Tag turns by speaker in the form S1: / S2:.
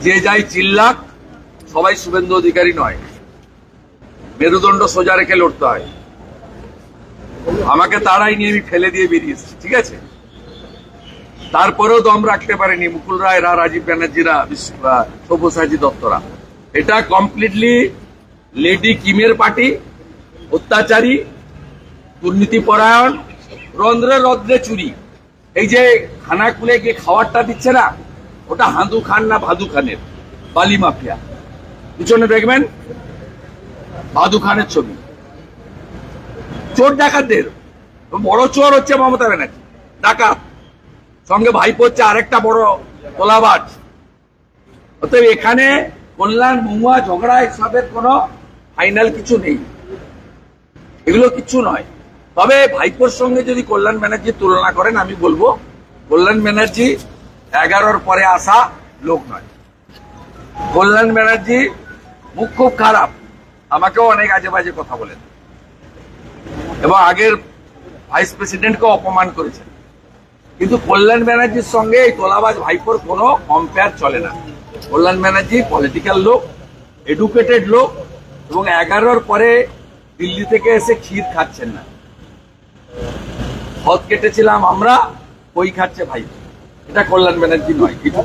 S1: যে যাই চিল্লাক, সবাই শুভেন্দু অধিকারী নয়। মেরুদণ্ড সোজা রেখে লড়তে হয়। আমাকে তারাই নিয়ে আমি ফেলে দিয়ে বেরিয়েছি, ঠিক আছে? তারপরেও দম রাখতে পারেনি মুকুল রায়রা, রাজীব ব্যানার্জিরা, সব্যসাচী দত্তরা। এটা কমপ্লিটলি লেডি কিমের পার্টি, অত্যাচারী, দুর্নীতিপরায়ণ, রন্ধ্রে রন্ধ্রে চুরি। এই যে খানা খুলে গিয়ে খাবারটা দিচ্ছে না, ওটা হাঁদু খান না ভাদু খানের বালি মাফিয়া। পিছনে দেখবেন ভাদু খানের ছবি। চোর ডাকাতদের বড় চোর হচ্ছে মমতা ব্যানার্জি, ডাকাত। সঙ্গে ভাইপো হচ্ছে আরেকটা বড় তোলাবাজ। অতএব এখানে কল্যাণ, মহুয়া, ঝগড়া এসবের কোনো ফাইনাল কিছু নেই, এগুলো কিছু নয়। তবে ভাইপোর সঙ্গে যদি কল্যাণ ব্যানার্জি তুলনা করেন, আমি বলবো কল্যাণ ব্যানার্জি 11-র পরে আসা লোক নয়। কল্যাণ ব্যানার্জি মুখ খুব খারাপ, আমাকেও অনেক আজে বাজে কথা বলেন এবং আগের ভাইস প্রেসিডেন্টকে অপমান করেছেন। কিন্তু কল্যাণ ব্যানার্জির সঙ্গে এই তোলাবাজ ভাইপোর কোনো কম্পেয়ার চলে না। কল্যাণ ব্যানার্জি পলিটিক্যাল লোক, এডুকেটেড লোক, এবং 11-র পরে দিল্লি থেকে এসে ক্ষীর খাচ্ছেন না। হদ কেটেছিলাম আমরা, কই খাচ্ছে ভাই। এটা কল্যাণ ব্যানার্জি নয়। কিছু